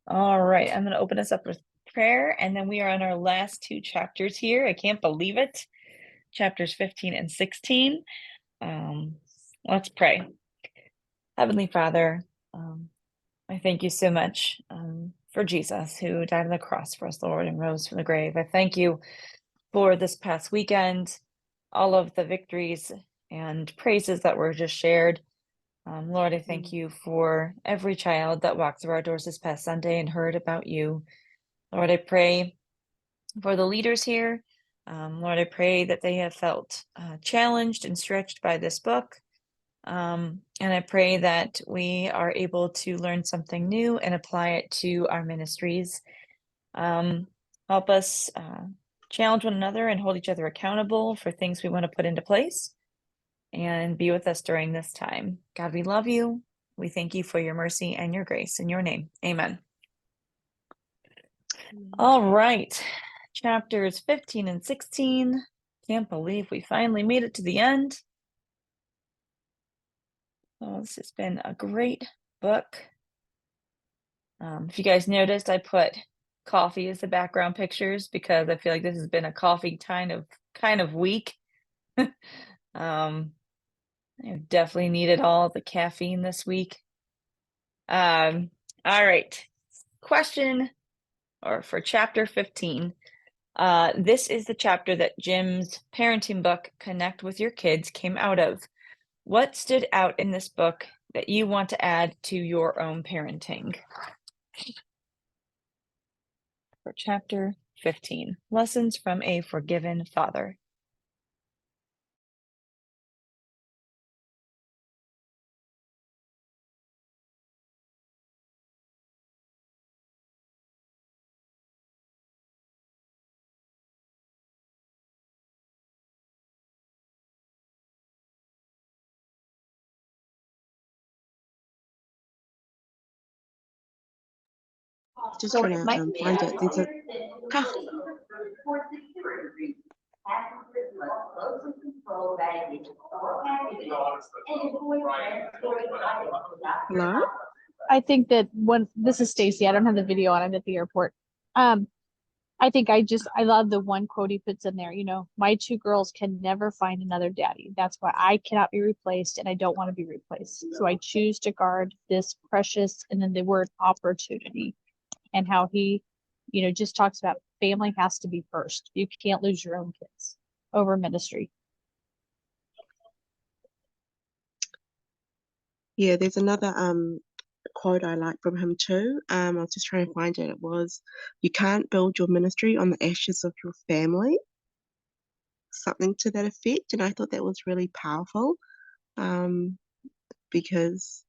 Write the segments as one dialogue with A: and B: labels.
A: All right, I'm going to open us up with prayer, and then we are on our last two chapters here. I can't believe it. Chapters 15 and 16. Let's pray. Heavenly Father, I thank you so much for Jesus, who died on the cross for us, Lord, and rose from the grave. I thank you for this past weekend, all of the victories and praises that were just shared. Lord, I thank you for every child that walked through our doors this past Sunday and heard about you. Lord, I pray for the leaders here. Lord, I pray that they have felt challenged and stretched by this book. And I pray that we are able to learn something new and apply it to our ministries. Help us challenge one another and hold each other accountable for things we want to put into place, and be with us during this time. God, we love you. We thank you for your mercy and your grace. In your name, amen. All right, chapters 15 and 16. Can't believe we finally made it to the end. Well, this has been a great book. If you guys noticed, I put coffee as the background pictures because I feel like this has been a coffee kind of week. I've definitely needed all the caffeine this week. All right. Question for chapter 15. This is the chapter that Jim's parenting book, Connect with Your Kids, came out of. What stood out in this book that you want to add to your own parenting? For chapter 15, Lessons from a Forgiven Father.
B: Just trying to find it. There's a Hello?
C: I think that this is Stacy. I don't have the video on. I'm at the airport. I think I love the one quote he puts in there, my two girls can never find another daddy. That's why I cannot be replaced and I don't want to be replaced. So I choose to guard this precious, and then the word opportunity, and how he, just talks about family has to be first. You can't lose your own kids over ministry.
B: Yeah, there's another quote I like from him too. I was just trying to find it. It was, "You can't build your ministry on the ashes of your family." Something to that effect. And I thought that was really powerful. Because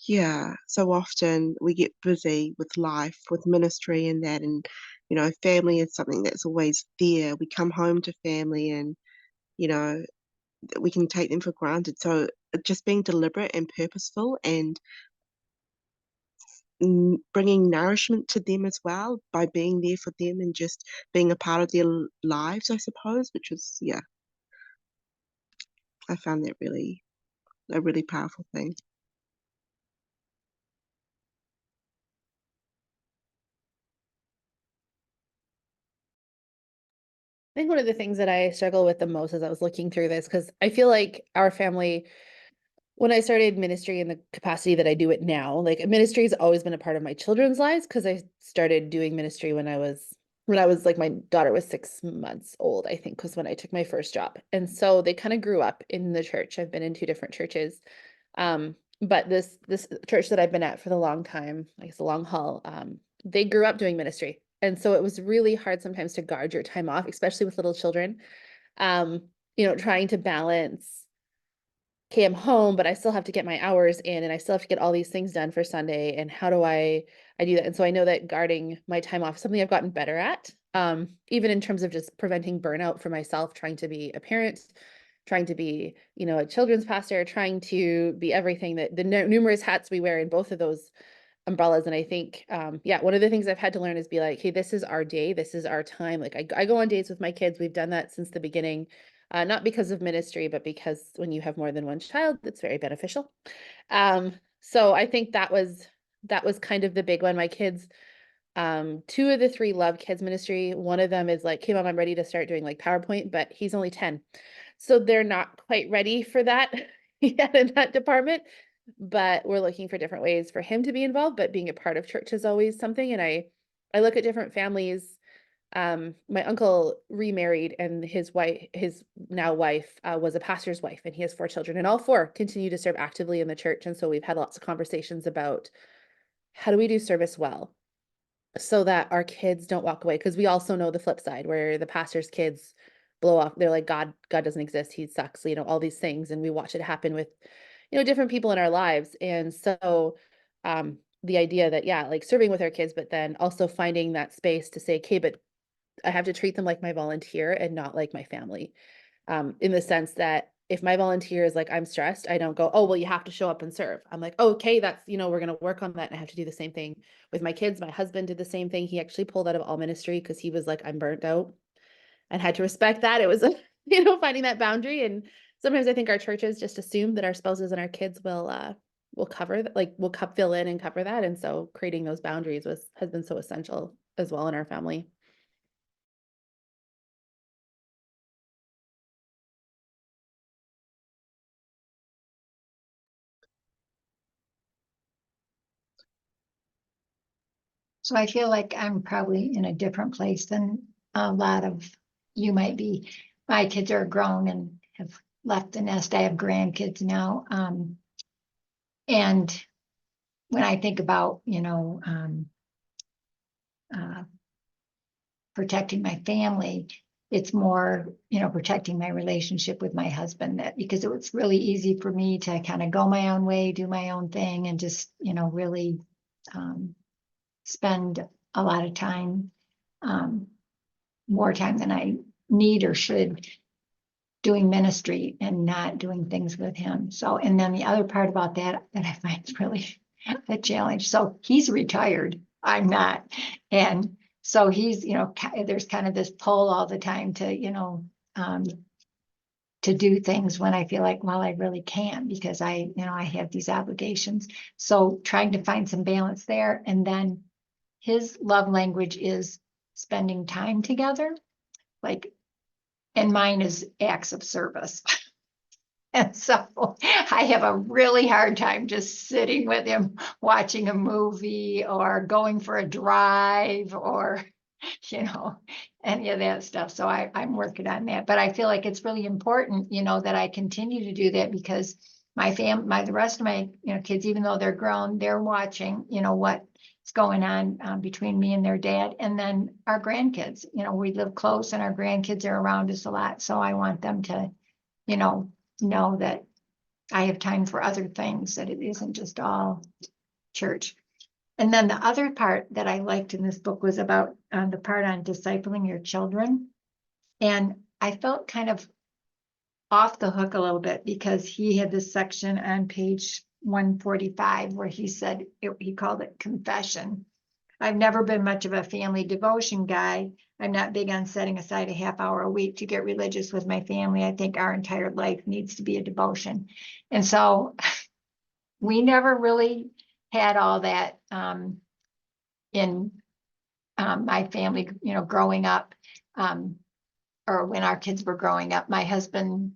B: yeah, so often we get busy with life, with ministry and that, and family is something that's always there. We come home to family, and we can take them for granted. So just being deliberate and purposeful, and bringing nourishment to them as well by being there for them and just being a part of their lives, I suppose, which is, yeah, I found that a really powerful thing.
D: I think one of the things that I struggle with the most as I was looking through this, because I feel like our family, when I started ministry in the capacity that I do it now, like ministry has always been a part of my children's lives, because I started doing ministry when I was like, my daughter was 6 months old, I think, was when I took my first job. And so they kind of grew up in the church. I've been in 2 different churches. But this church that I've been at for the long time, I guess the long haul, they grew up doing ministry. And so it was really hard sometimes to guard your time off, especially with little children. Trying to balance, okay, I'm home, but I still have to get my hours in, and I still have to get all these things done for Sunday. And how do I do that? And so I know that guarding my time off is something I've gotten better at, even in terms of just preventing burnout for myself, trying to be a parent, trying to be, a children's pastor, trying to be everything, that the numerous hats we wear in both of those umbrellas. And I think, one of the things I've had to learn is be like, hey, this is our day. This is our time. Like I go on dates with my kids. We've done that since the beginning, not because of ministry, but because when you have more than one child, it's very beneficial. So I think that was that was kind of the big one. My kids, 2 of the 3 love kids ministry. One of them is like, "Hey, mom, I'm ready to start doing like PowerPoint," but he's only 10. So they're not quite ready for that yet in that department. But we're looking for different ways for him to be involved, but being a part of church is always something. And I look at different families. My uncle remarried, and his now wife, was a pastor's wife, and he has 4 children, and all 4 continue to serve actively in the church. And so we've had lots of conversations about how do we do service well so that our kids don't walk away, because we also know the flip side where the pastor's kids blow off. They're like, God doesn't exist. He sucks, all these things. And we watch it happen with, different people in our lives. And so, the idea that, yeah, like serving with our kids, but then also finding that space to say, okay, but I have to treat them like my volunteer and not like my family. In the sense that if my volunteer is like, I'm stressed, I don't go, oh, well, you have to show up and serve. I'm like, oh, okay, that's, we're going to work on that. And I have to do the same thing with my kids. My husband did the same thing. He actually pulled out of all ministry because he was like, I'm burnt out, and had to respect that. It was, finding that boundary. And sometimes I think our churches just assume that our spouses and our kids will cover that, like will fill in and cover that. And so creating those boundaries has been so essential as well in our family.
E: So I feel like I'm probably in a different place than a lot of you might be. My kids are grown and have left the nest. I have grandkids now. And when I think about, protecting my family, it's more, protecting my relationship with my husband, that because it was really easy for me to kind of go my own way, do my own thing, and just, really spend a lot of time, more time than I need or should, doing ministry and not doing things with him. So, and then the other part about that I find is really a challenge. So he's retired, I'm not. And so he's, there's kind of this pull all the time to do things when I feel like, well, I really can't because I have these obligations. So trying to find some balance there. And then his love language is spending time together, like, and mine is acts of service. And so I have a really hard time just sitting with him, watching a movie or going for a drive or, any of that stuff. So I'm working on that. But I feel like it's really important, that I continue to do that because the rest of my, kids, even though they're grown, they're watching, what's going on between me and their dad. And then our grandkids, we live close and our grandkids are around us a lot. So I want them to, know that I have time for other things, that it isn't just all church. And then the other part that I liked in this book was about the part on discipling your children. And I felt kind of off the hook a little bit because he had this section on page 145 where he said, he called it confession. I've never been much of a family devotion guy. I'm not big on setting aside a half hour a week to get religious with my family. I think our entire life needs to be a devotion. And so we never really had all that in my family, growing up, or when our kids were growing up. My husband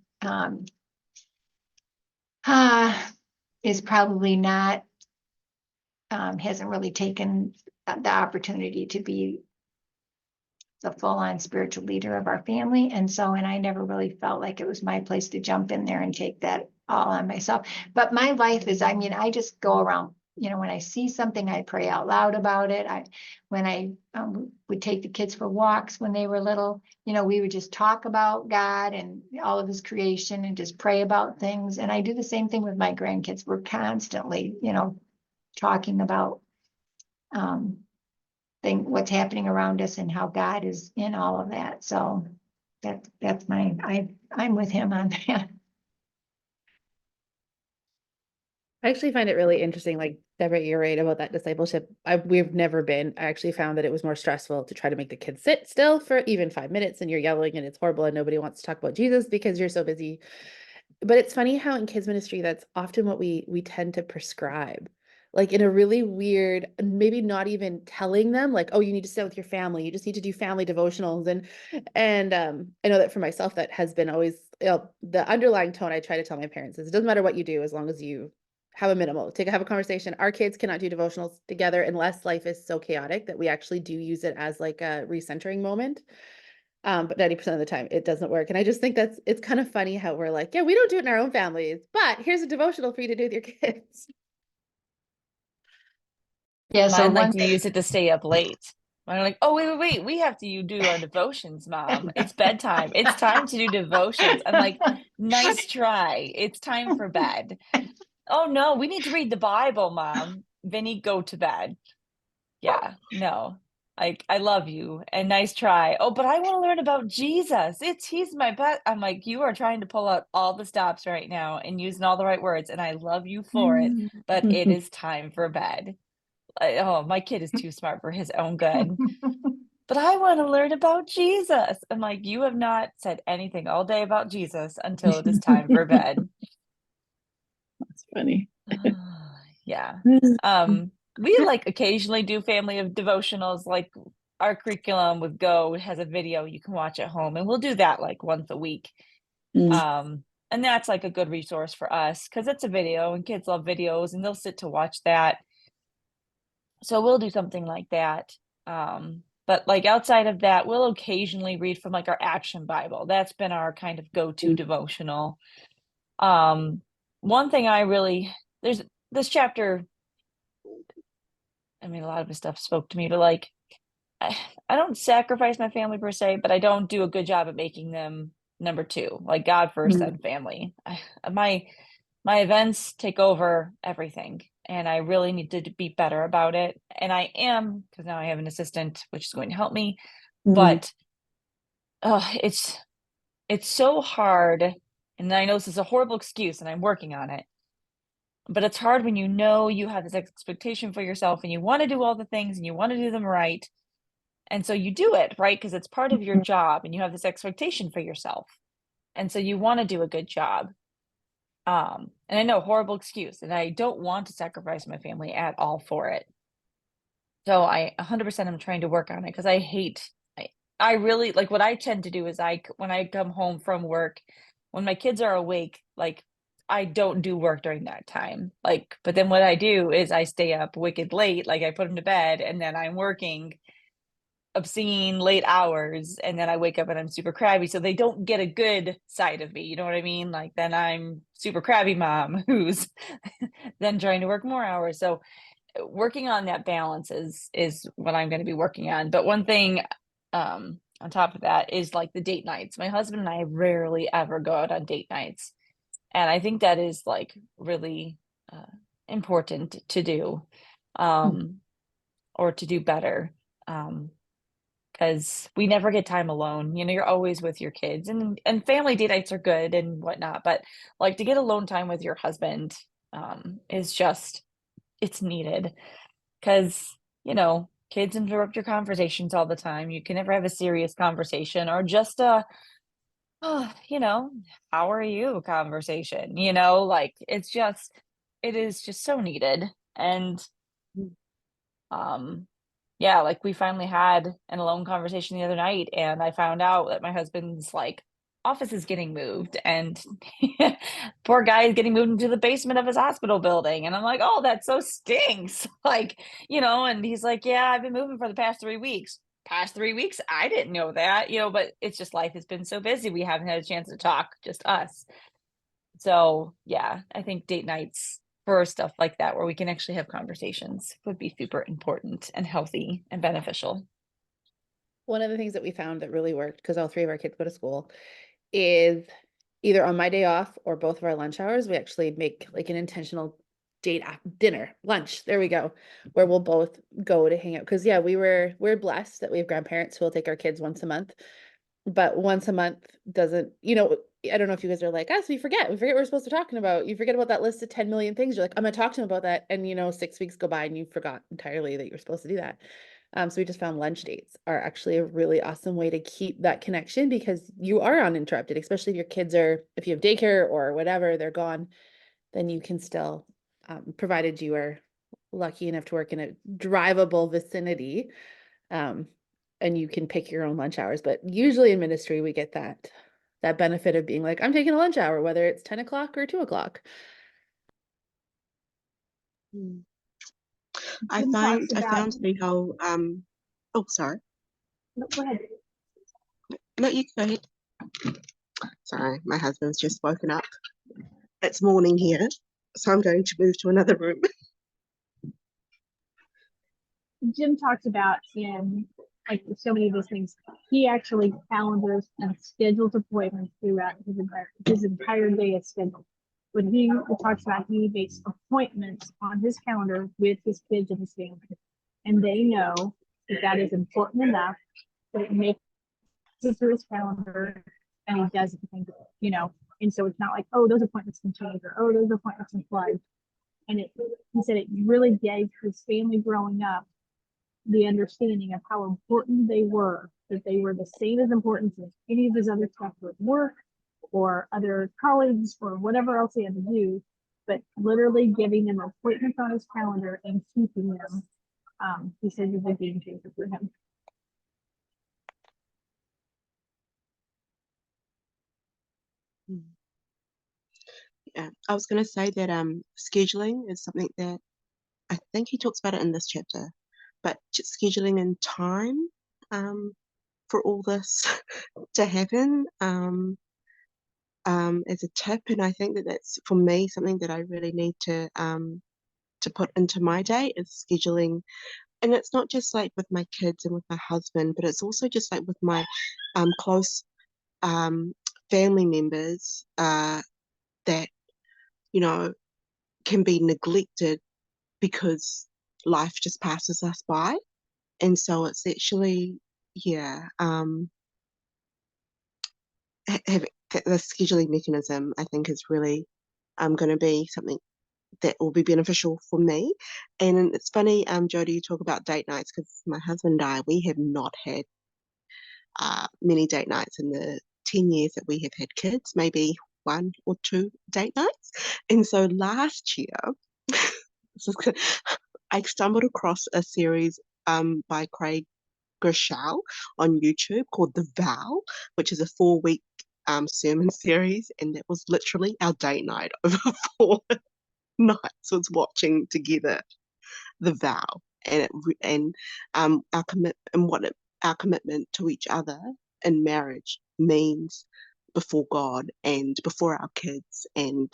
E: is probably not, hasn't really taken the opportunity to be the full-on spiritual leader of our family. And I never really felt like it was my place to jump in there and take that all on myself. But my life is, I just go around, when I see something, I pray out loud about it. When I would take the kids for walks when they were little, we would just talk about God and all of his creation and just pray about things. And I do the same thing with my grandkids. We're constantly, talking about what's happening around us and how God is in all of that. So that's I'm with him on that.
D: I actually find it really interesting, like Deborah, you're right about that discipleship. I actually found that it was more stressful to try to make the kids sit still for even 5 minutes, and you're yelling and it's horrible and nobody wants to talk about Jesus because you're so busy. But it's funny how in kids ministry, that's often what we tend to prescribe. like in a really weird, maybe not even telling them like, oh, you need to stay with your family. You just need to do family devotionals. And I know that for myself, that has been always, you know, the underlying tone I try to tell my parents is it doesn't matter what you do as long as you have a minimal, have a conversation. Our kids cannot do devotionals together unless life is so chaotic that we actually do use it as like a recentering moment. But 90% of the time it doesn't work. And I just think it's kind of funny how we're like, yeah, we don't do it in our own families, but here's a devotional for you to do with your kids.
E: Yeah, so
A: Mine like
E: one
A: to
E: thing,
A: use it to stay up late. I'm like, oh, wait, we have to do our devotions, Mom. It's bedtime. It's time to do devotions. I'm like, nice try. It's time for bed. Oh no, we need to read the Bible, Mom. Vinny, go to bed. Yeah, no. I love you and nice try. Oh, but I want to learn about Jesus. He's my best. I'm like, you are trying to pull out all the stops right now and using all the right words, and I love you for it, but it is time for bed. Oh, my kid is too smart for his own good. But I want to learn about Jesus. I'm like, you have not said anything all day about Jesus until it is time for bed.
F: That's funny.
A: Yeah. We like occasionally do family of devotionals, like our curriculum with Go has a video you can watch at home, and we'll do that like once a week.
F: Mm.
A: And that's like a good resource for us because it's a video and kids love videos and they'll sit to watch that. So we'll do something like that. But like outside of that, we'll occasionally read from like our Action Bible. That's been our kind of go-to
F: Mm.
A: devotional. One thing I really there's this chapter, I mean, a lot of his stuff spoke to me, but like I don't sacrifice my family per se, but I don't do a good job at making them number two, like God first,
F: Mm.
A: then family. My events take over everything, and I really need to be better about it. And I am, because now I have an assistant, which is going to help me.
F: Mm.
A: But it's so hard, and I know this is a horrible excuse, and I'm working on it. But it's hard when you know you have this expectation for yourself, and you want to do all the things, and you want to do them right. And so you do it, right? Because it's part of your job and you have this expectation for yourself. And so you want to do a good job. And I know, horrible excuse, and I don't want to sacrifice my family at all for it. So I 100% am trying to work on it because I really like what I tend to do is when I come home from work, when my kids are awake, like I don't do work during that time. Like, but then what I do is I stay up wicked late, like I put them to bed and then I'm working obscene late hours and then I wake up and I'm super crabby. So they don't get a good side of me. You know what I mean? Like then I'm super crabby mom who's then trying to work more hours. So working on that balance is what I'm going to be working on. But one thing on top of that is like the date nights. My husband and I rarely ever go out on date nights. And I think that is like really important to do or to do better. Because we never get time alone. You know, you're always with your kids and family date nights are good and whatnot, but like to get alone time with your husband is just it's needed because you know kids interrupt your conversations all the time. You can never have a serious conversation or just a oh, you know, how are you conversation, you know, like it is just so needed. And um yeah, like we finally had an alone conversation the other night and I found out that my husband's like office is getting moved and poor guy is getting moved into the basement of his hospital building. And I'm like, oh, that so stinks. Like, you know, and he's like, yeah, I've been moving for the past 3 weeks. Past 3 weeks? I didn't know that, you know, but it's just life has been so busy. We haven't had a chance to talk, just us. So yeah, I think date nights for stuff like that where we can actually have conversations would be super important and healthy and beneficial.
D: One of the things that we found that really worked, because all three of our kids go to school, is either on my day off or both of our lunch hours, we actually make like an intentional dinner, lunch, there we go, where we'll both go to hang out. Because yeah, we're blessed that we have grandparents who will take our kids once a month, but once a month doesn't, I don't know if you guys are like us, we forget what we're supposed to be talking about. You forget about that list of 10 million things. You're like, I'm gonna talk to him about that. And 6 weeks go by and you forgot entirely that you're supposed to do that. So we just found lunch dates are actually a really awesome way to keep that connection because you are uninterrupted, especially if your kids if you have daycare or whatever, they're gone, then you can still, provided you are lucky enough to work in a drivable vicinity, and you can pick your own lunch hours. But usually in ministry, we get that benefit of being like, I'm taking a lunch hour, whether it's 10 o'clock or 2 o'clock.
B: I
C: Jim
B: found
C: talks about,
B: the whole oh sorry.
C: no, go ahead.
B: No, you go ahead. Sorry, my husband's just woken up. It's morning here, so I'm going to move to another room.
C: Jim talks about in like so many of those things, he actually calendars and schedules appointments throughout his entire day is scheduled. When he talks about, he makes appointments on his calendar with his kids and his family, and they know that that is important enough that it makes it through his calendar, and he does it, you know. And so it's not like, oh, those appointments can change, or oh, those appointments can slide. And he said it really gave his family growing up the understanding of how important they were, that they were the same as important as any of his other stuff with work or other colleagues or whatever else he had to do, but literally giving them appointments on his calendar and keeping them, he said was a game changer for him.
B: Yeah, I was going to say that scheduling is something that I think he talks about it in this chapter, but just scheduling in time for all this to happen as a tip, and I think that that's for me something that I really need to put into my day is scheduling. And it's not just like with my kids and with my husband, but it's also just like with my close family members that, you know, can be neglected because life just passes us by. And so it's actually, yeah, having the scheduling mechanism, I think, is really going to be something that will be beneficial for me. And it's funny, Jodie, you talk about date nights because my husband and I, we have not had many date nights in the 10 years that we have had kids, maybe 1 or 2 date nights. And so last year, I stumbled across a series by Craig Groeschel on YouTube called The Vow, which is a 4-week sermon series, and that was literally our date night over 4 nights was watching together The Vow, and our our commitment to each other in marriage means before God and before our kids, and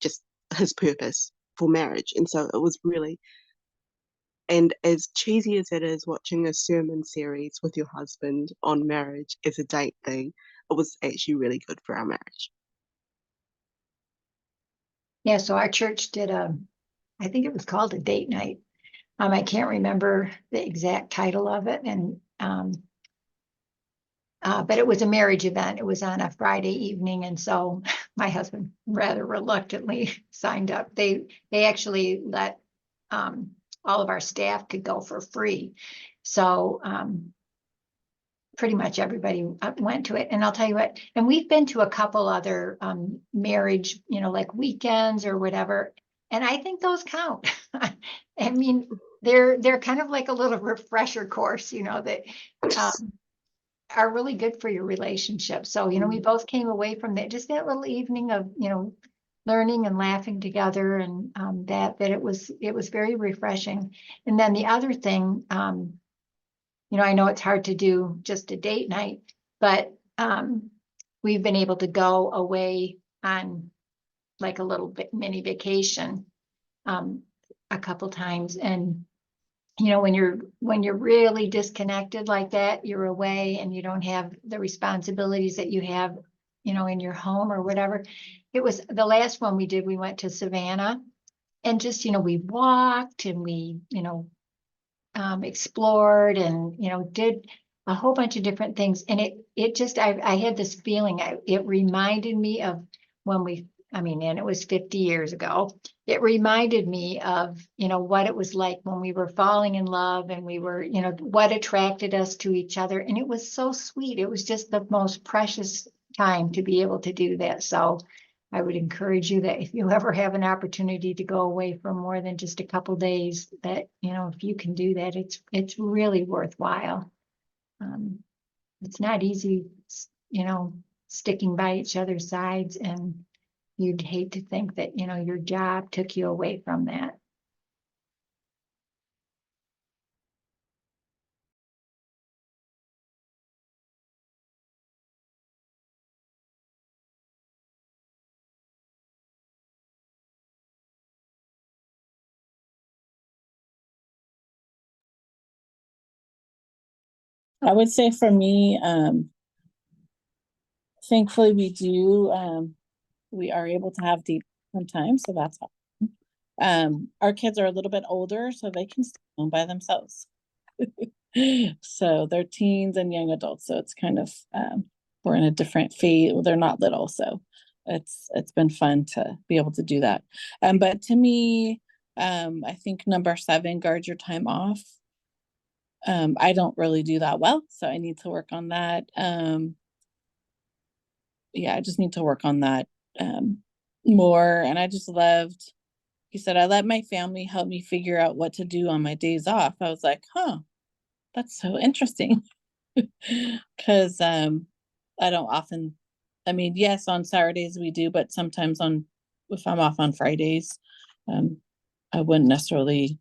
B: just his purpose for marriage. And so it was really, and as cheesy as it is, watching a sermon series with your husband on marriage as a date thing, it was actually really good for our marriage.
E: Yeah, so our church did I think it was called a date night. I can't remember the exact title of it, and but it was a marriage event. It was on a Friday evening, and so my husband rather reluctantly signed up. They actually let all of our staff could go for free, so pretty much everybody went to it. And I'll tell you what, and we've been to a couple other marriage, like weekends or whatever, and I think those count. I mean, they're kind of like a little refresher course, that are really good for your relationship. So, we both came away from that, just that little evening of, learning and laughing together, and that it was very refreshing. And then the other thing, I know it's hard to do just a date night, but we've been able to go away on like a little bit mini vacation a couple times. And when you're really disconnected like that, you're away and you don't have the responsibilities that you have, in your home or whatever. It was the last one we did. We went to Savannah, and just, we walked and we, explored and, did a whole bunch of different things. And it just, I had this feeling, it reminded me of when and it was 50 years ago. It reminded me of, what it was like when we were falling in love, and we were, what attracted us to each other. And it was so sweet. It was just the most precious time to be able to do that. So I would encourage you that if you ever have an opportunity to go away for more than just a couple days, that, you know, if you can do that, it's really worthwhile. It's not easy, you know, sticking by each other's sides, and you'd hate to think that, you know, your job took you away from that.
F: I would say for me, thankfully we are able to have deep sometimes, so that's awesome. Our kids are a little bit older, so they can stay home by themselves. So they're teens and young adults, so it's kind of we're in a different phase. Well, they're not little, so it's been fun to be able to do that. But to me, I think number 7, guard your time off. I don't really do that well, so I need to work on that. Yeah, I just need to work on that more. And I just loved, he said, I let my family help me figure out what to do on my days off. I was like, huh, that's so interesting. Because I don't often, I mean, yes, on Saturdays we do, but sometimes if I'm off on Fridays, I wouldn't necessarily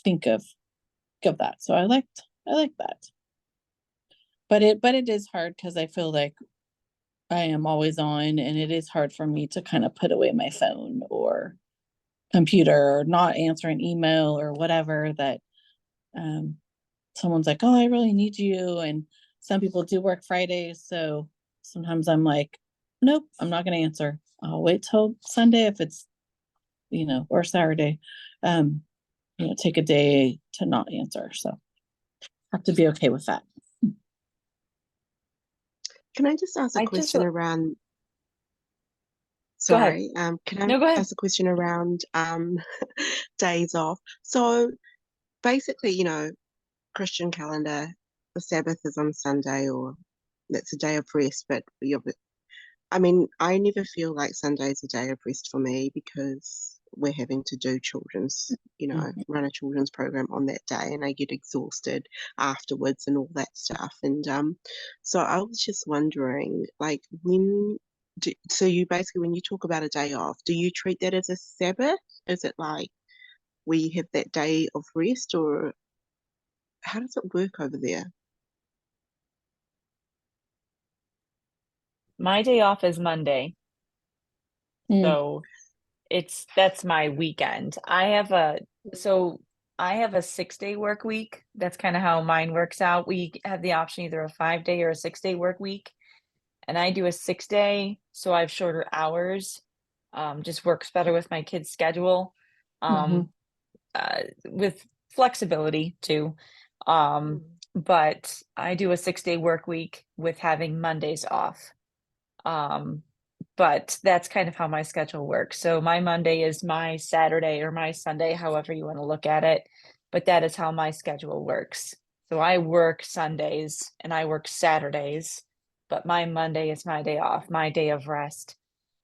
F: think of that. So I like that. But it is hard because I feel like I am always on, and it is hard for me to kind of put away my phone or computer or not answer an email or whatever that someone's like, oh, I really need you. And some people do work Fridays. So sometimes I'm like, nope, I'm not going to answer. I'll wait till Sunday if it's, or Saturday, take a day to not answer. So have to be okay with that.
B: Can I just ask a
A: I just
B: question around,
A: Go ahead.
B: sorry, can I
A: No, go ahead.
B: ask a question around days off? So basically, Christian calendar, the Sabbath is on Sunday, or that's a day of rest, but I mean, I never feel like Sunday's a day of rest for me because we're having to do run a children's program on that day, and I get exhausted afterwards and all that stuff. And so I was just wondering, like, so you basically, when you talk about a day off, do you treat that as a Sabbath? Is it like we have that day of rest, or how does it work over there?
A: My day off is Monday. So that's my weekend. I have a 6-day work week. That's kind of how mine works out. We have the option either a 5-day or a 6-day work week. And I do a 6-day, so I have shorter hours. Just works better with my kids' schedule. With flexibility too. But I do a 6-day work week with having Mondays off. But that's kind of how my schedule works. So my Monday is my Saturday or my Sunday, however you want to look at it. But that is how my schedule works. So I work Sundays and I work Saturdays, but my Monday is my day off, my day of rest.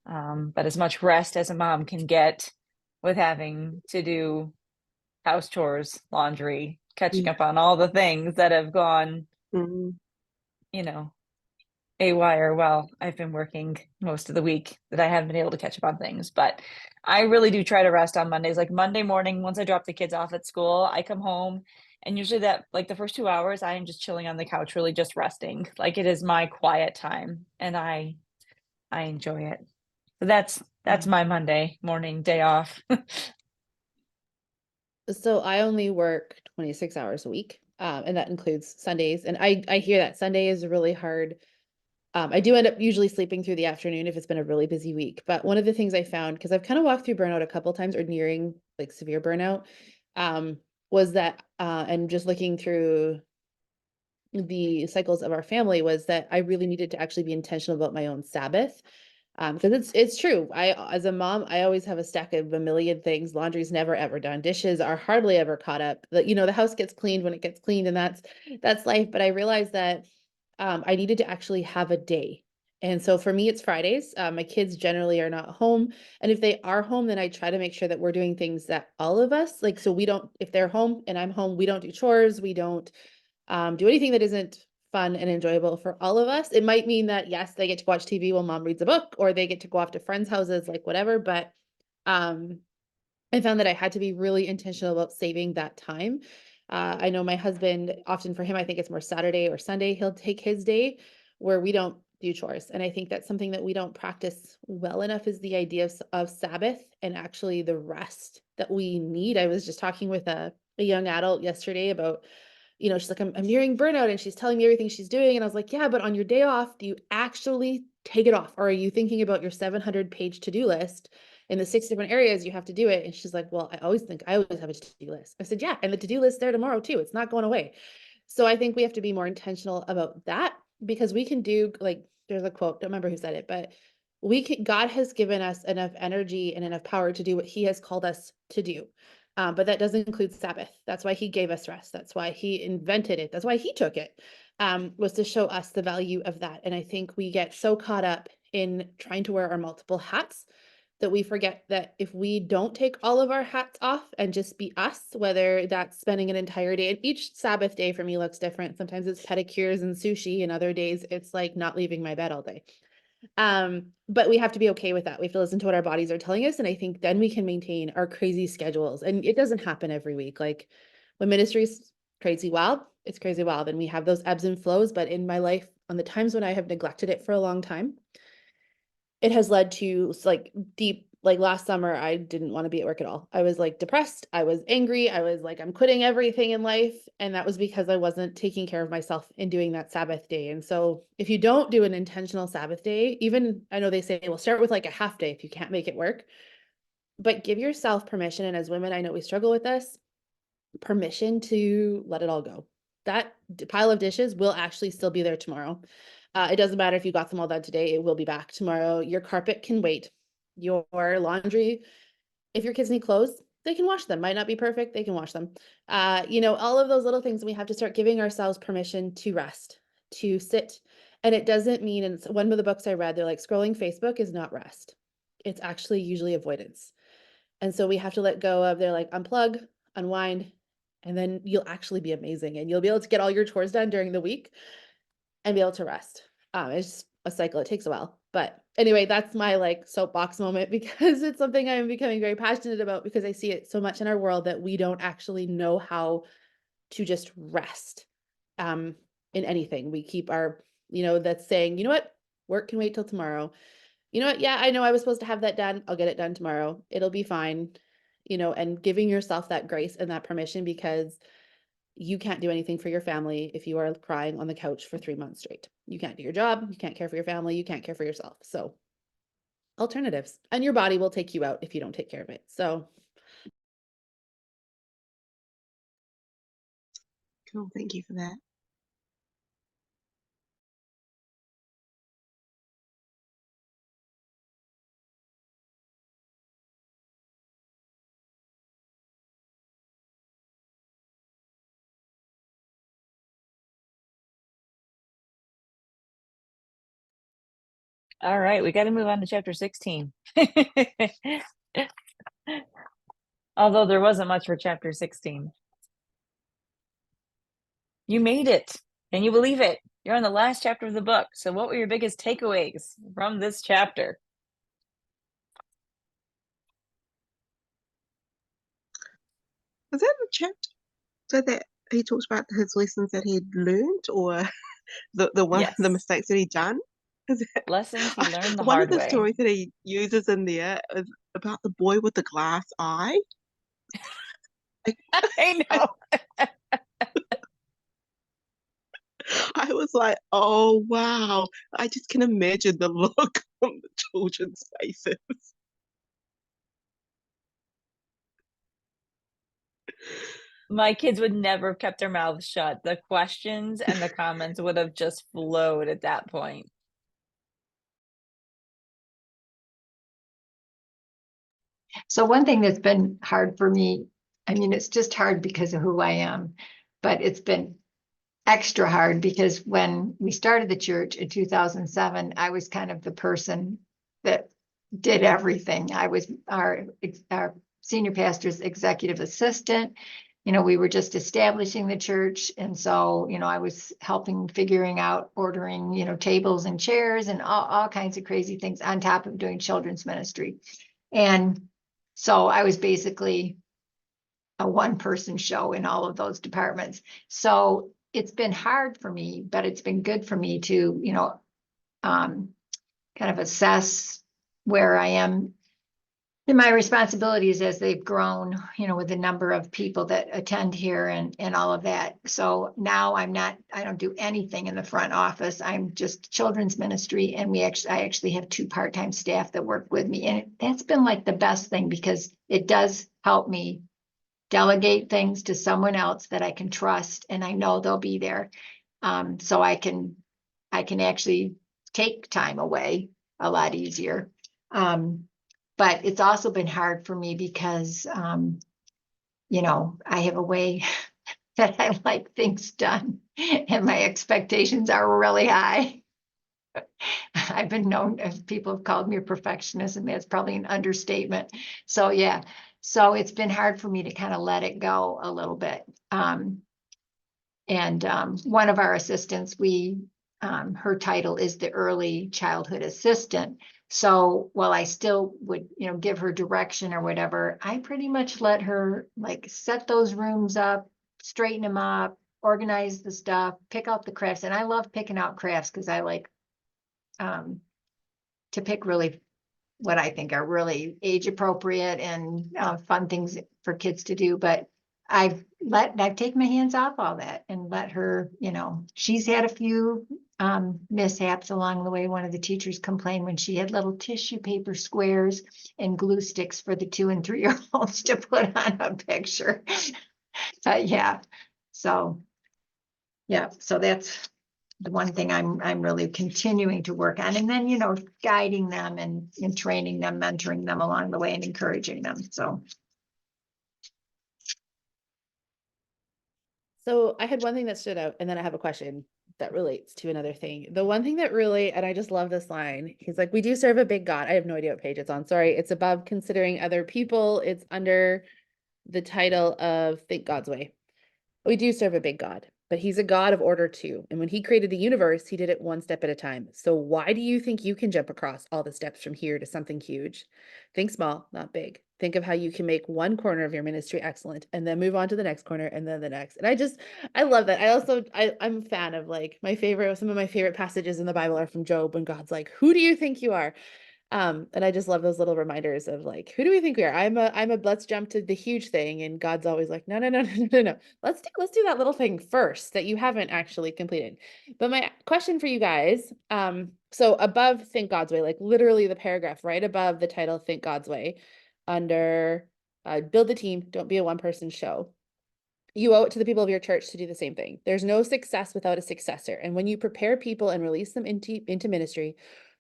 A: But as much rest as a mom can get with having to do house chores, laundry, catching up on all the things that have gone, haywire. Well, I've been working most of the week that I haven't been able to catch up on things, but I really do try to rest on Mondays. Like Monday morning, once I drop the kids off at school, I come home, and usually that, like the first 2 hours, I am just chilling on the couch, really just resting. Like it is my quiet time, and I enjoy it. So that's my Monday morning day off.
D: So I only work 26 hours a week, and that includes Sundays. And I hear that Sunday is really hard. I do end up usually sleeping through the afternoon if it's been a really busy week. But one of the things I found, because I've kind of walked through burnout a couple times or nearing like severe burnout, was that, and just looking through the cycles of our family, was that I really needed to actually be intentional about my own Sabbath. Because it's true. As a mom, I always have a stack of a million things. Laundry's never ever done. Dishes are hardly ever caught up. The house gets cleaned when it gets cleaned, and that's life. But I realized that I needed to actually have a day And so for me, it's Fridays. My kids generally are not home. And if they are home, then I try to make sure that we're doing things that all of us like. So we don't, if they're home and I'm home, we don't do chores. We don't do anything that isn't fun and enjoyable for all of us. It might mean that, yes, they get to watch TV while mom reads a book, or they get to go off to friends' houses, like whatever. But I found that I had to be really intentional about saving that time. I know my husband, often for him, I think it's more Saturday or Sunday, he'll take his day where we don't do chores. And I think that's something that we don't practice well enough is the idea of Sabbath and actually the rest that we need. I was just talking with a young adult yesterday about, she's like, I'm nearing burnout, and she's telling me everything she's doing. And I was like, yeah, but on your day off, do you actually take it off? Or are you thinking about your 700-page to-do list in the 6 different areas you have to do it? And she's like, well, I always have a to-do list. I said, yeah, and the to-do list there tomorrow too. It's not going away. So I think we have to be more intentional about that, because we can do, like, there's a quote, don't remember who said it, but God has given us enough energy and enough power to do what he has called us to do. But that doesn't include Sabbath. That's why he gave us rest. That's why he invented it. That's why he took it, was to show us the value of that. And I think we get so caught up in trying to wear our multiple hats that we forget that if we don't take all of our hats off and just be us, whether that's spending an entire day, and each Sabbath day for me looks different. Sometimes it's pedicures and sushi, and other days it's like not leaving my bed all day. But we have to be okay with that. We have to listen to what our bodies are telling us. And I think then we can maintain our crazy schedules. And it doesn't happen every week. Like when ministry's crazy wild, it's crazy wild. And we have those ebbs and flows. But in my life, on the times when I have neglected it for a long time, it has led to like deep, like last summer, I didn't want to be at work at all. I was like depressed. I was angry. I was like, I'm quitting everything in life. And that was because I wasn't taking care of myself in doing that Sabbath day. And so if you don't do an intentional Sabbath day, even I know they say, well, start with like a half day if you can't make it work, but give yourself permission. And as women, I know we struggle with this, permission to let it all go. That pile of dishes will actually still be there tomorrow. It doesn't matter if you got them all done today, it will be back tomorrow. Your carpet can wait. Your laundry, if your kids need clothes, they can wash them. Might not be perfect, they can wash them. All of those little things, we have to start giving ourselves permission to rest, to sit. And it doesn't mean, and one of the books I read, they're like, scrolling Facebook is not rest. It's actually usually avoidance. And so we have to let go of, they're like, unplug, unwind, and then you'll actually be amazing. And you'll be able to get all your chores done during the week and be able to rest. It's a cycle. It takes a while. But anyway, that's my like soapbox moment, because it's something I'm becoming very passionate about, because I see it so much in our world that we don't actually know how to just rest in anything. We keep our, that's saying, you know what, work can wait till tomorrow. You know what? Yeah, I know I was supposed to have that done. I'll get it done tomorrow. It'll be fine. And giving yourself that grace and that permission, because you can't do anything for your family if you are crying on the couch for 3 months straight. You can't do your job. You can't care for your family. You can't care for yourself. So alternatives, and your body will take you out if you don't take care of it. So
B: Cool. Thank you for that.
A: All right, we got to move on to chapter 16. Although there wasn't much for chapter 16. You made it. Can you believe it? You're on the last chapter of the book. So what were your biggest takeaways from this chapter?
B: Was that the chapter that he talks about his lessons that he'd learned, or the
A: Yes.
B: mistakes that he'd done? Is it,
A: Lessons he learned the
B: one
A: hard
B: of the
A: way.
B: stories that he uses in there is about the boy with the glass eye.
A: I know.
B: I was like, oh wow. I just can imagine the look on the children's faces.
A: My kids would never have kept their mouths shut. The questions and the comments would have just flowed at that point.
E: So one thing that's been hard for me, I mean, it's just hard because of who I am, but it's been extra hard because when we started the church in 2007, I was kind of the person that did everything. I was our senior pastor's executive assistant. You know, we were just establishing the church. And so, you know, I was helping figuring out ordering, you know, tables and chairs and all kinds of crazy things on top of doing children's ministry. And so I was basically a one-person show in all of those departments. So it's been hard for me, but it's been good for me to, you know, kind of assess where I am in my responsibilities as they've grown, you know, with the number of people that attend here and all of that. So now I don't do anything in the front office. I'm just children's ministry. And I actually have 2 part-time staff that work with me. And that's been like the best thing because it does help me delegate things to someone else that I can trust and I know they'll be there. So I can actually take time away a lot easier. But it's also been hard for me because, you know, I have a way that I like things done and my expectations are really high. I've been known, as people have called me a perfectionist, and that's probably an understatement. So yeah, so it's been hard for me to kind of let it go a little bit. And one of our assistants, her title is the early childhood assistant. So while I still would, you know, give her direction or whatever, I pretty much let her like set those rooms up, straighten them up, organize the stuff, pick out the crafts. And I love picking out crafts because I like to pick really what I think are really age appropriate and fun things for kids to do. But I've taken my hands off all that and let her, you know, she's had a few mishaps along the way. One of the teachers complained when she had little tissue paper squares and glue sticks for the 2 and 3-year-olds to put on a picture. Yeah. So that's the one thing I'm really continuing to work on. And then, you know, guiding them and training them, mentoring them along the way and encouraging them.
D: So I had one thing that stood out, and then I have a question that relates to another thing. The one thing that really, and I just love this line, he's like, we do serve a big God. I have no idea what page it's on. Sorry. It's above considering other people. It's under the title of Think God's Way. We do serve a big God, but he's a God of order too. And when he created the universe, he did it one step at a time. So why do you think you can jump across all the steps from here to something huge? Think small, not big. Think of how you can make one corner of your ministry excellent and then move on to the next corner and then the next. And I love that. I'm a fan of like some of my favorite passages in the Bible are from Job when God's like, who do you think you are? And I just love those little reminders of like, who do we think we are? Let's jump to the huge thing. And God's always like, no. Let's do that little thing first that you haven't actually completed. But my question for you guys, so above Think God's Way, like literally the paragraph right above the title, Think God's Way, under build a team, don't be a one-person show. You owe it to the people of your church to do the same thing. There's no success without a successor. And when you prepare people and release them into ministry,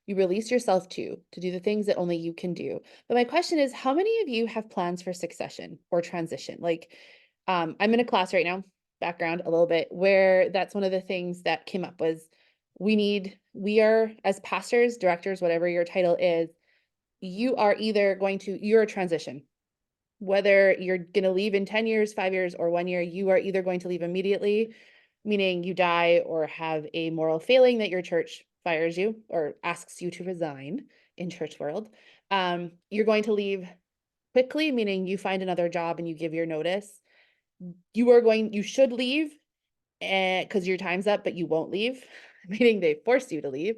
D: you release yourself to do the things that only you can do. But my question is, how many of you have plans for succession or transition? Like, I'm in a class right now, background a little bit, where that's one of the things that came up was we are as pastors, directors, whatever your title is, you're a transition. Whether you're going to leave in 10 years, 5 years, or 1 year, you are either going to leave immediately, meaning you die or have a moral failing that your church fires you or asks you to resign in church world. You're going to leave quickly, meaning you find another job and you give your notice. You should leave because your time's up, but you won't leave, meaning they force you to leave.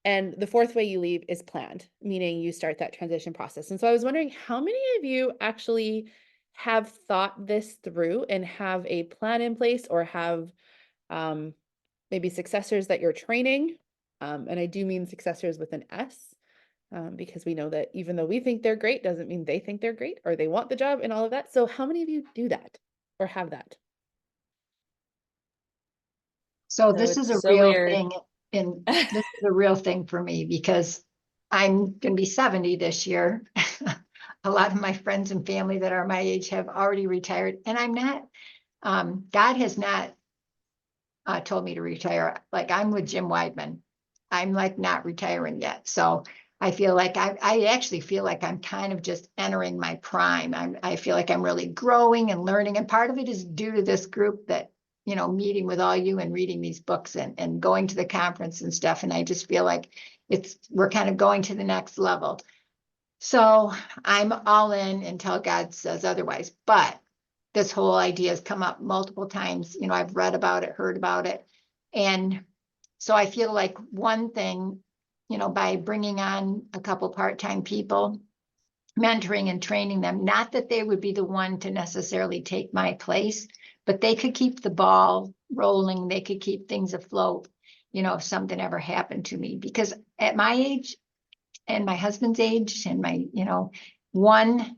D: And the fourth way you leave is planned, meaning you start that transition process. And so I was wondering how many of you actually have thought this through and have a plan in place or have maybe successors that you're training. And I do mean successors with an S, because we know that even though we think they're great, doesn't mean they think they're great or they want the job and all of that. So how many of you do that or have that?
E: So this is a
A: so
E: real
A: weird.
E: thing. And this is a real thing for me because I'm going to be 70 this year. A lot of my friends and family that are my age have already retired, and I'm not. God has not told me to retire. Like I'm with Jim Weidman. I'm like not retiring yet. So I feel like I actually feel like I'm kind of just entering my prime. I feel like I'm really growing and learning. And part of it is due to this group that, you know, meeting with all you and reading these books and going to the conference and stuff. And I just feel like we're kind of going to the next level. So I'm all in until God says otherwise. But this whole idea has come up multiple times. You know, I've read about it, heard about it. And so I feel like one thing, you know, by bringing on a couple part-time people, mentoring and training them, not that they would be the one to necessarily take my place, but they could keep the ball rolling. They could keep things afloat, you know, if something ever happened to me. Because at my age and my husband's age and my, you know, one,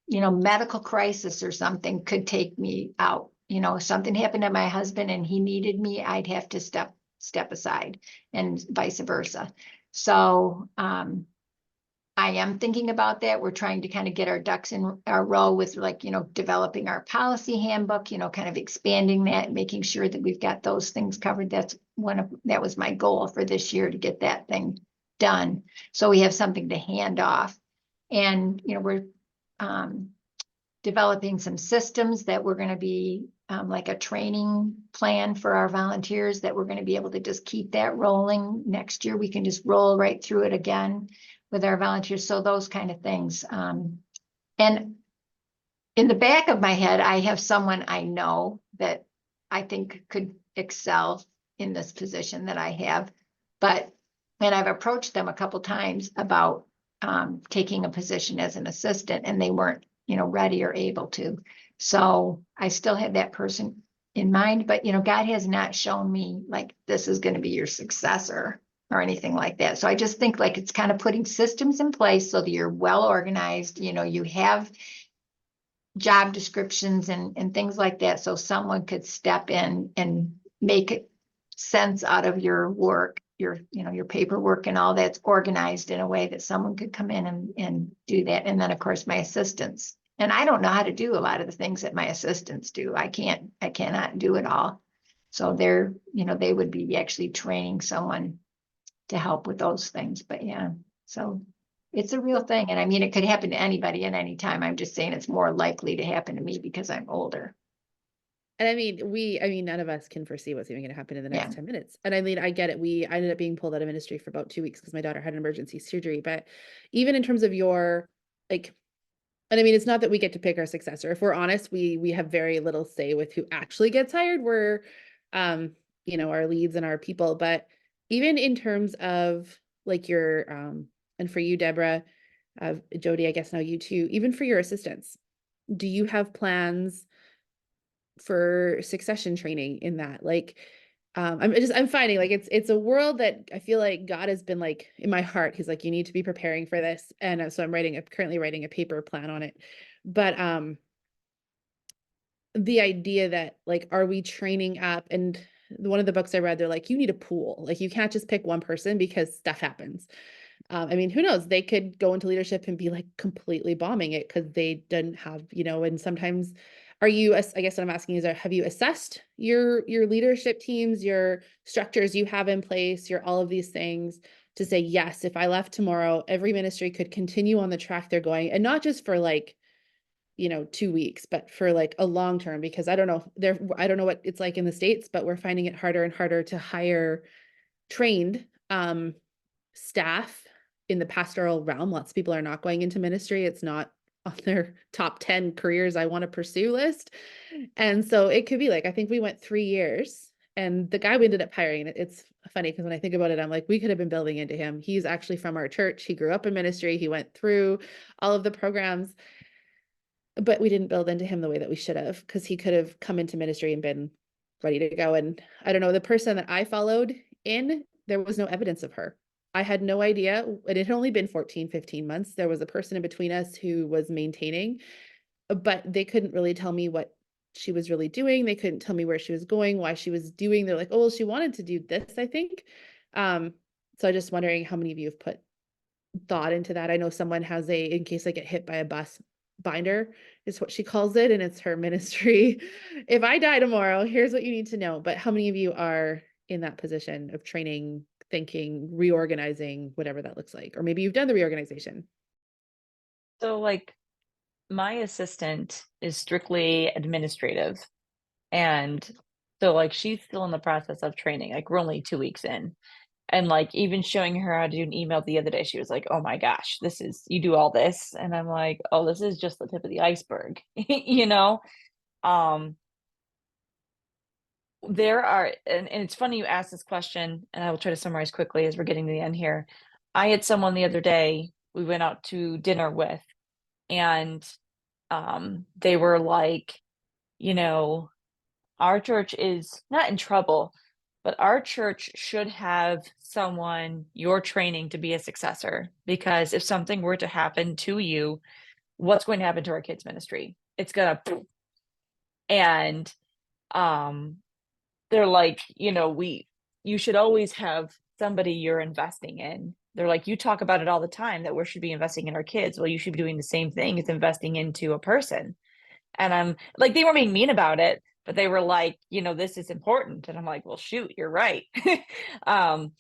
E: you know, medical crisis or something could take me out. You know, if something happened to my husband and he needed me, I'd have to step aside and vice versa. So I am thinking about that. We're trying to kind of get our ducks in a row with, like, you know, developing our policy handbook, you know, kind of expanding that, making sure that we've got those things covered. That was my goal for this year, to get that thing done. So we have something to hand off. And, you know, we're developing some systems that we're going to be like a training plan for our volunteers, that we're going to be able to just keep that rolling. Next year, we can just roll right through it again with our volunteers. So those kind of things. And in the back of my head, I have someone I know that I think could excel in this position that I have. And I've approached them a couple times about taking a position as an assistant, and they weren't, you know, ready or able to. So I still had that person in mind, but, you know, God has not shown me like this is going to be your successor or anything like that. So I just think like it's kind of putting systems in place so that you're well organized, you know, you have job descriptions and things like that. So someone could step in and make sense out of your work, your, you know, your paperwork and all that's organized in a way that someone could come in and do that. And then of course my assistants. And I don't know how to do a lot of the things that my assistants do. I cannot do it all. So they're, you know, they would be actually training someone to help with those things. But yeah, so it's a real thing. And I mean, it could happen to anybody at any time. I'm just saying it's more likely to happen to me because I'm older.
D: And I mean, none of us can foresee what's even going to happen in the next
E: Yeah.
D: 10 minutes. And I mean, I get it. I ended up being pulled out of ministry for about 2 weeks because my daughter had an emergency surgery. But even in terms of your, like, and I mean, it's not that we get to pick our successor. If we're honest, we have very little say with who actually gets hired. We're, you know, our leads and our people. But even in terms of like your, and for you, Deborah, Jody, I guess now you too, even for your assistants, do you have plans for succession training in that? Like, I'm finding like it's a world that I feel like God has been like in my heart. He's like, you need to be preparing for this. And so I'm currently writing a paper plan on it. But the idea that like, are we training up? And one of the books I read, they're like, you need a pool. Like you can't just pick one person because stuff happens. I mean, who knows? They could go into leadership and be like completely bombing it because they didn't have, you know, and sometimes I guess what I'm asking is, have you assessed your leadership teams, your structures you have in place, your all of these things to say, yes, if I left tomorrow, every ministry could continue on the track they're going, and not just for like, you know, 2 weeks, but for like a long term, because I don't know what it's like in the States, but we're finding it harder and harder to hire trained staff in the pastoral realm. Lots of people are not going into ministry. It's not on their top 10 careers I want to pursue list. And so it could be like, I think we went 3 years, and the guy we ended up hiring, it's funny because when I think about it, I'm like, we could have been building into him. He's actually from our church. He grew up in ministry. He went through all of the programs, but we didn't build into him the way that we should have, because he could have come into ministry and been ready to go. And I don't know, the person that I followed in, there was no evidence of her. I had no idea. It had only been 14, 15 months. There was a person in between us who was maintaining, but they couldn't really tell me what she was really doing. They couldn't tell me where she was going, why she was doing. They're like, oh, well, she wanted to do this, I think. So I'm just wondering how many of you have put thought into that. I know someone has in case I get hit by a bus, binder is what she calls it, and it's her ministry. If I die tomorrow, here's what you need to know. But how many of you are in that position of training, thinking, reorganizing, whatever that looks like? Or maybe you've done the reorganization.
A: So like my assistant is strictly administrative. And so like she's still in the process of training. Like we're only 2 weeks in. And like even showing her how to do an email the other day, she was like, "Oh my gosh, this is you do all this." And I'm like, "Oh, this is just the tip of the iceberg." You know? Um there are and it's funny you asked this question, and I will try to summarize quickly as we're getting to the end here. I had someone the other day we went out to dinner with, and they were like, you know, our church is not in trouble, but our church should have someone you're training to be a successor, because if something were to happen to you, what's going to happen to our kids ministry? It's gonna and um they're like, you should always have somebody you're investing in. They're like, you talk about it all the time that we should be investing in our kids. Well, you should be doing the same thing as investing into a person. And I'm like, they were being mean about it, but they were like, this is important. And I'm like, well, shoot, you're right. um,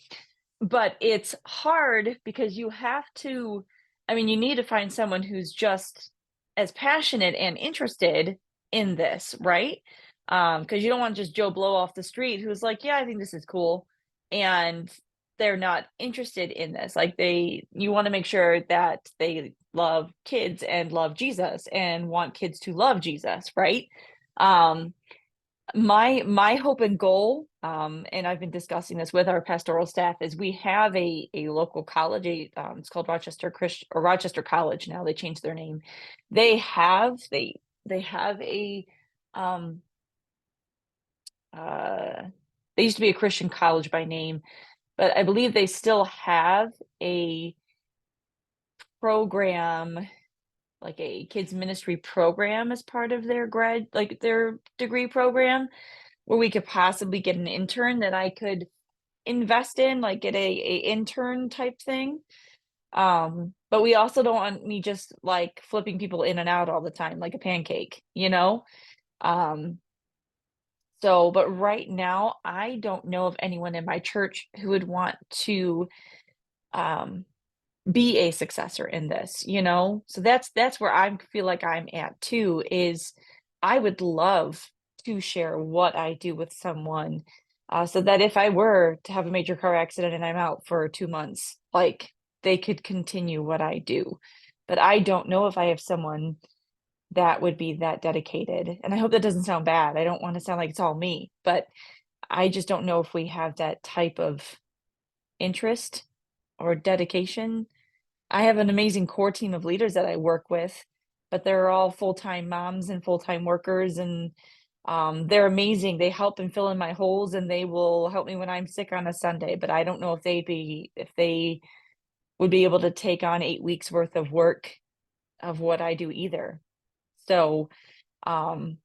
A: but it's hard because you have to, I mean, you need to find someone who's just as passionate and interested in this, right? Because you don't want just Joe Blow off the street who's like, yeah, I think this is cool. And they're not interested in this. Like you want to make sure that they love kids and love Jesus and want kids to love Jesus, right? Um, my hope and goal, and I've been discussing this with our pastoral staff, is we have a local college, it's called Rochester Christian or Rochester College now. They changed their name. They have a um they used to be a Christian college by name, but I believe they still have a program, like a kids ministry program as part of their their degree program, where we could possibly get an intern that I could invest in, like get a intern type thing. But we also don't want me just like flipping people in and out all the time like a pancake, you know? Um, but right now I don't know of anyone in my church who would want to um be a successor in this, so that's where I feel like I'm at too, is I would love to share what I do with someone, so that if I were to have a major car accident and I'm out for 2 months, like they could continue what I do. But I don't know if I have someone that would be that dedicated, and I hope that doesn't sound bad. I don't want to sound like it's all me, but I just don't know if we have that type of interest or dedication. I have an amazing core team of leaders that I work with, but they're all full-time moms and full-time workers, and they're amazing. They help and fill in my holes, and they will help me when I'm sick on a Sunday. But I don't know if they would be able to take on 8 weeks worth of work of what I do either. So um,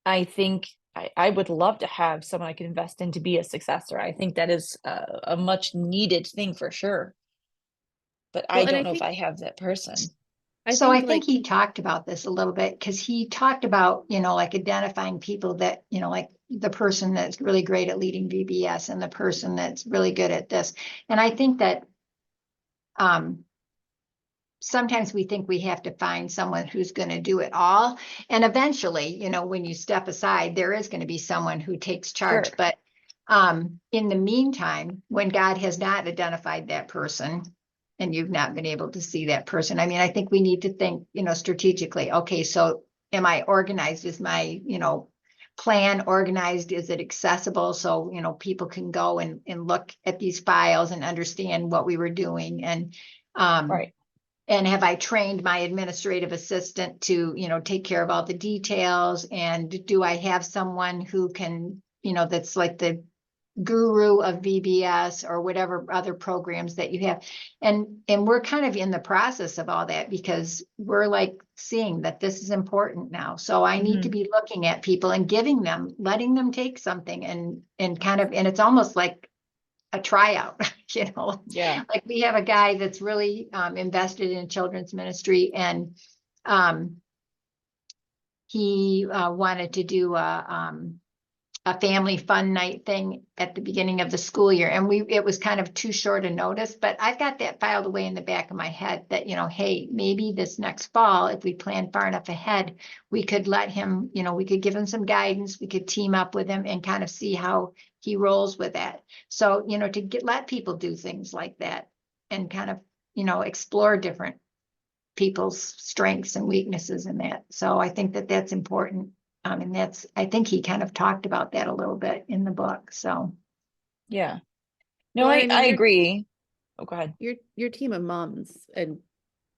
A: I think I would love to have someone I could invest in to be a successor. I think that is a much needed thing for sure. But I
D: Well, and
A: don't
D: I
A: know if
D: think
A: I have that person.
E: So I think
D: like
E: he talked about this a little bit because he talked about, like identifying people that, like the person that's really great at leading VBS and the person that's really good at this. And I think that sometimes we think we have to find someone who's going to do it all. And eventually, when you step aside, there is going to be someone who takes charge.
A: Sure.
E: But in the meantime, when God has not identified that person and you've not been able to see that person, I mean, I think we need to think, strategically, okay, so am I organized? Is my, plan organized? Is it accessible? So, people can go and look at these files and understand what we were doing. And
A: Right.
E: and have I trained my administrative assistant to, take care of all the details? And do I have someone who can, that's like the guru of VBS or whatever other programs that you have? And we're kind of in the process of all that because we're like seeing that this is important now. So I need to be looking at people and letting them take something and kind of, and it's almost like a tryout,
A: Yeah.
E: like we have a guy that's really invested in children's ministry, and he wanted to do a family fun night thing at the beginning of the school year. And it was kind of too short a notice, but I've got that filed away in the back of my head that, hey, maybe this next fall, if we plan far enough ahead, we could let him, we could give him some guidance. We could team up with him and kind of see how he rolls with that. So, to let people do things like that and kind of, explore different people's strengths and weaknesses in that. So I think that that's important. And I think he kind of talked about that a little bit in the book. So
A: Yeah. No,
D: Well,
A: I
D: and I mean,
A: agree. Oh, go ahead.
D: your team of moms and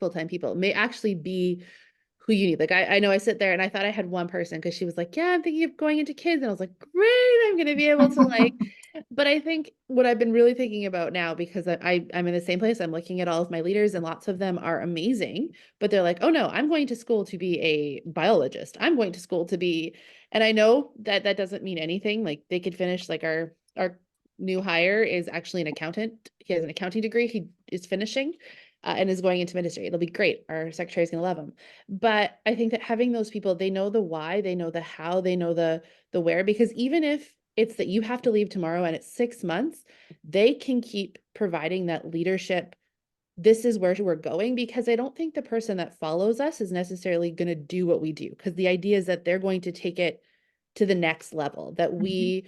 D: full-time people may actually be who you need. Like I know I sit there and I thought I had one person because she was like, yeah, I'm thinking of going into kids. And I was like, great, I'm gonna be able to like, but I think what I've been really thinking about now, because I'm in the same place, I'm looking at all of my leaders and lots of them are amazing, but they're like, oh no, I'm going to school to be a biologist. I'm going to school to be, and I know that that doesn't mean anything. Like they could finish, like our new hire is actually an accountant. He has an accounting degree. He is finishing and is going into ministry. It'll be great. Our secretary is going to love him. But I think that having those people, they know the why, they know the how, they know the where, because even if it's that you have to leave tomorrow and it's 6 months, they can keep providing that leadership. This is where we're going, because I don't think the person that follows us is necessarily going to do what we do, because the idea is that they're going to take it to the next level that we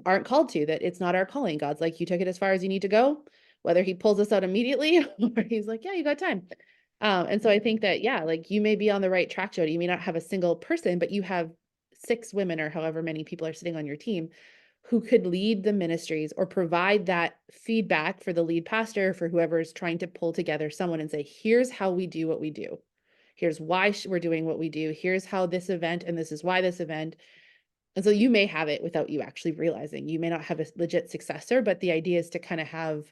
D: aren't called to, that it's not our calling. God's like, you took it as far as you need to go, whether he pulls us out immediately or he's like, yeah, you got time. And so I think that, yeah, like you may be on the right track, Jody. You may not have a single person, but you have 6 women or however many people are sitting on your team who could lead the ministries or provide that feedback for the lead pastor, for whoever is trying to pull together someone and say, here's how we do what we do. Here's why we're doing what we do. Here's how this event, and this is why this event. And so you may have it without you actually realizing. You may not have a legit successor, but the idea is to kind of have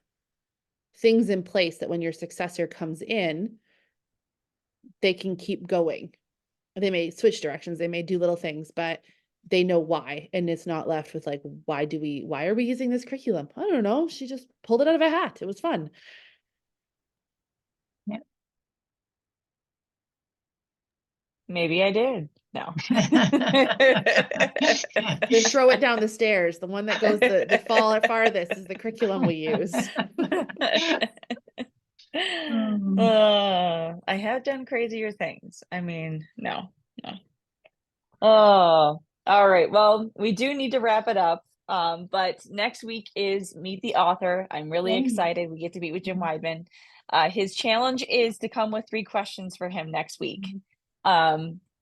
D: things in place that when your successor comes in, they can keep going. They may switch directions, they may do little things, but they know why. And it's not left with like, why are we using this curriculum? I don't know. She just pulled it out of a hat. It was fun.
E: yeah.
A: Maybe I did. No.
D: Then throw it down the stairs. The one that goes the farthest is the curriculum we use.
A: I have done crazier things. I mean, no. Oh, all right. Well, we do need to wrap it up. But next week is Meet the Author. I'm really
E: Yay.
A: excited. We get to meet with Jim Weidman. His challenge is to come with 3 questions for him next week.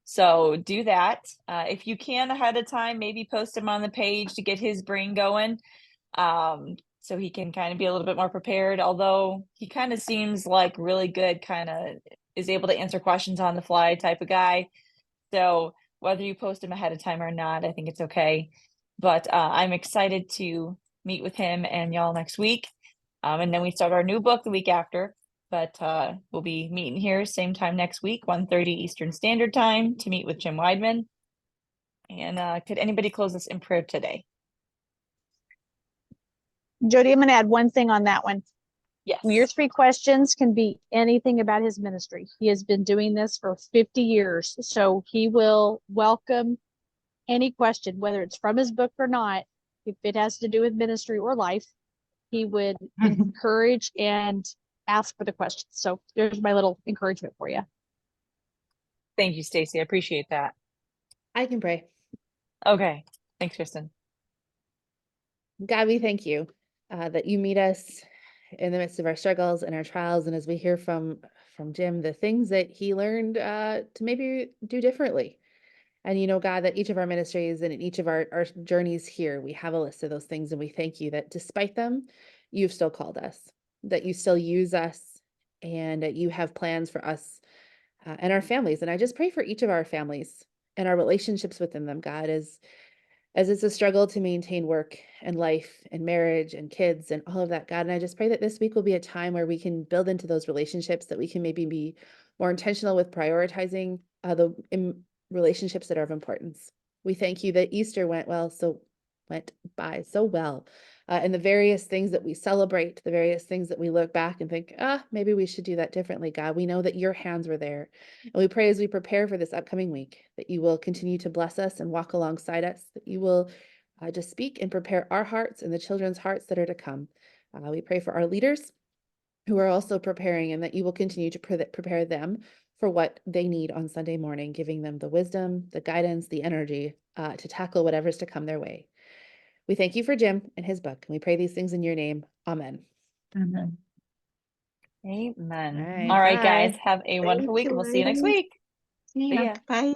A: So do that. If you can ahead of time, maybe post him on the page to get his brain going. So he can kind of be a little bit more prepared, although he kind of seems like really good, kind of is able to answer questions on the fly type of guy. So whether you post him ahead of time or not, I think it's okay. But I'm excited to meet with him and y'all next week. And then we start our new book the week after. But we'll be meeting here same time next week, 1:30 Eastern Standard Time, to meet with Jim Weidman. And could anybody close us in prayer today?
C: Jody, I'm going to add one thing on that one.
A: Yes.
C: Your 3 questions can be anything about his ministry. He has been doing this for 50 years. So he will welcome any question, whether it's from his book or not. If it has to do with ministry or life, he would encourage and ask for the questions. So there's my little encouragement for you.
A: Thank you, Stacy. I appreciate that.
D: I can pray.
A: Okay. Thanks, Kristen.
D: God, we thank you that you meet us in the midst of our struggles and our trials. And as we hear from Jim, the things that he learned to maybe do differently. And you know, God, that each of our ministries and in each of our journeys here, we have a list of those things. And we thank you that despite them, you've still called us, that you still use us, and that you have plans for us and our families. And I just pray for each of our families and our relationships within them, God, as it's a struggle to maintain work and life and marriage and kids and all of that, God. And I just pray that this week will be a time where we can build into those relationships, that we can maybe be more intentional with prioritizing the relationships that are of importance. We thank you that Easter went by so well. and the various things that we celebrate, the various things that we look back and think, maybe we should do that differently, God. We know that your hands were there. And we pray as we prepare for this upcoming week that you will continue to bless us and walk alongside us, that you will just speak and prepare our hearts and the children's hearts that are to come. We pray for our leaders who are also preparing, and that you will continue to prepare them for what they need on Sunday morning, giving them the wisdom, the guidance, the energy to tackle whatever's to come their way. We thank you for Jim and his book, and we pray these things in your name. Amen.
E: Amen.
A: Amen.
D: All right,
A: All right,
D: bye.
A: guys, have a wonderful week, and we'll see you next
B: ladies.
A: week.
E: See
A: See
E: ya.
A: ya.
B: Bye.